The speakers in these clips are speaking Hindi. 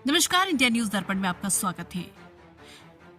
नमस्कार, इंडिया न्यूज दर्पण में आपका स्वागत है।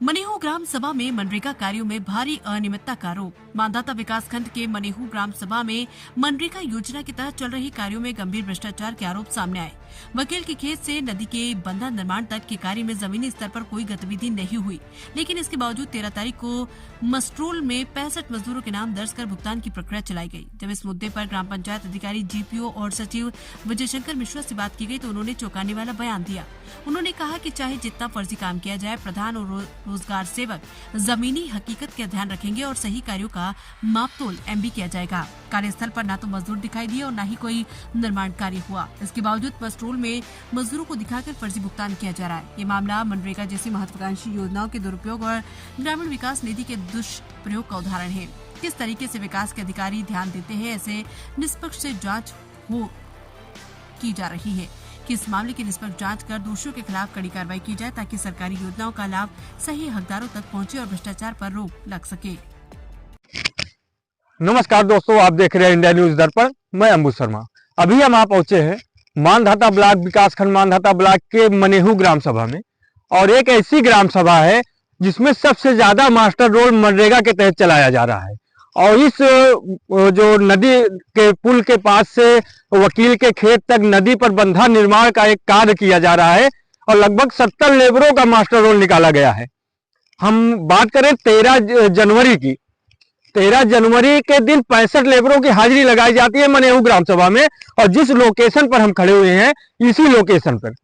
मनेहू ग्राम सभा में मनरेगा कार्यों में भारी अनियमितता का आरोप। मांधाता विकास खंड के मनेहू ग्राम सभा में मनरेगा योजना के तहत चल रही कार्यों में गंभीर भ्रष्टाचार के आरोप सामने आए। वकील के खेत से नदी के बंधा निर्माण तक के कार्य में जमीनी स्तर पर कोई गतिविधि नहीं हुई, लेकिन इसके बावजूद 13 तारीख को मस्ट्रोल में 65 मजदूरों के नाम दर्ज कर भुगतान की प्रक्रिया चलाई गई। जब इस मुद्दे पर ग्राम पंचायत अधिकारी, जीपीओ और सचिव विजय शंकर मिश्रा से बात की गई तो उन्होंने चौंकाने वाला बयान दिया। उन्होंने कहा कि चाहे जितना फर्जी काम किया जाए, प्रधान और रोजगार सेवक जमीनी हकीकत का ध्यान रखेंगे और सही कार्यों का मापतोल एमबी किया जाएगा। कार्यस्थल पर न तो मजदूर दिखाई दिए और न ही कोई निर्माण कार्य हुआ। इसके बावजूद मस्ट्रोल में मजदूरों को दिखाकर फर्जी भुगतान किया जा रहा है। ये मामला मनरेगा जैसी महत्वाकांक्षी योजनाओं के दुरुपयोग और ग्रामीण विकास निधि के दुष्प्रयोग का उदाहरण है। किस तरीके से विकास के अधिकारी ध्यान देते हैं, ऐसे निष्पक्ष से जांच की जा रही है कि इस मामले की निष्पक्ष जांच कर दोषियों के खिलाफ कड़ी कार्रवाई की जाए ताकि सरकारी योजनाओं का लाभ सही हकदारों तक पहुंचे और भ्रष्टाचार पर रोक लग सके। नमस्कार दोस्तों, आप देख रहे हैं इंडिया न्यूज दर्पण। मैं अंबु शर्मा। अभी हम आप पहुंचे हैं मांधाता ब्लॉक विकासखंड मांधाता ब्लॉक के मनेहू ग्राम सभा में, और एक ऐसी ग्राम सभा है जिसमें सबसे ज्यादा मास्टर रोल मनरेगा के तहत चलाया जा रहा है। और इस जो नदी के पुल के पास से वकील के खेत तक नदी पर बंधा निर्माण का एक कार्य किया जा रहा है और लगभग 70 लेबरों का मास्टर रोल निकाला गया है। हम बात करें 13 जनवरी की, 13 जनवरी के दिन 65 लेबरों की हाजिरी लगाई जाती है मनेहू ग्राम सभा में, और जिस लोकेशन पर हम खड़े हुए हैं इसी लोकेशन पर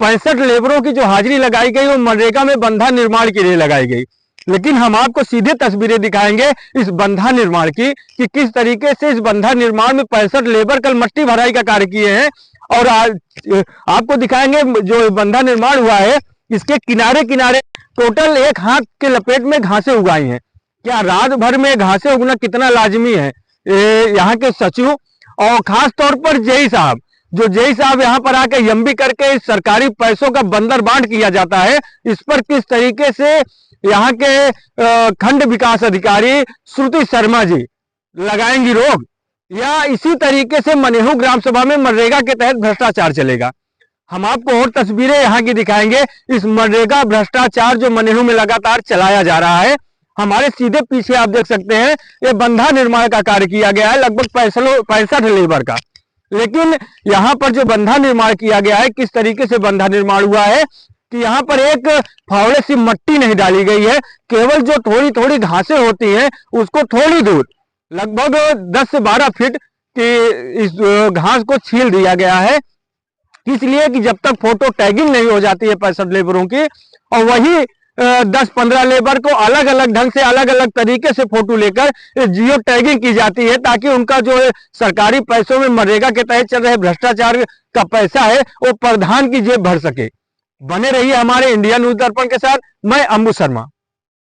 65 लेबरों की जो हाजिरी लगाई गई वो मनरेगा में बंधा निर्माण के लिए लगाई गई। लेकिन हम आपको सीधे तस्वीरें दिखाएंगे इस बंधा निर्माण की कि किस तरीके से इस बंधा निर्माण में 65 लेबर कल मट्टी भराई का कार्य किए हैं। और आपको दिखाएंगे जो बंधा निर्माण हुआ है इसके किनारे किनारे टोटल एक हाथ के लपेट में घासें उगाई हैं। क्या रात भर में घासें उगना कितना लाजमी है, यहाँ के सचिव और खास तौर पर जेई साहब, जो जेई साहब यहाँ पर आकर यम्बी करके इस सरकारी पैसों का बंदर बांट किया जाता है, इस पर किस तरीके से यहाँ के खंड विकास अधिकारी श्रुति शर्मा जी लगाएंगी रोक, या इसी तरीके से मनेहू ग्राम सभा में मनरेगा के तहत भ्रष्टाचार चलेगा। हम आपको और तस्वीरें यहाँ की दिखाएंगे। इस मनरेगा भ्रष्टाचार जो मनेहू में लगातार चलाया जा रहा है, हमारे सीधे पीछे आप देख सकते हैं ये बंधा निर्माण का कार्य किया गया है लगभग 65 लेबर का। लेकिन यहाँ पर जो बंधा निर्माण किया गया है, किस तरीके से बंधा निर्माण हुआ है कि यहाँ पर एक फावड़े सी मट्टी नहीं डाली गई है, केवल जो थोड़ी थोड़ी घासें होती हैं उसको थोड़ी दूर लगभग 10 से 12 फीट की इस घास को छील दिया गया है, इसलिए कि जब तक फोटो टैगिंग नहीं हो जाती है 65 लेबरों की, और वही 10-15 लेबर को अलग अलग ढंग से अलग अलग तरीके से फोटो लेकर जियो टैगिंग की जाती है ताकि उनका जो सरकारी पैसों में मनरेगा के तहत चल रहे भ्रष्टाचार का पैसा है वो प्रधान की जेब भर सके। बने रहिए हमारे इंडिया न्यूज दर्पण के साथ। मैं अंबु शर्मा।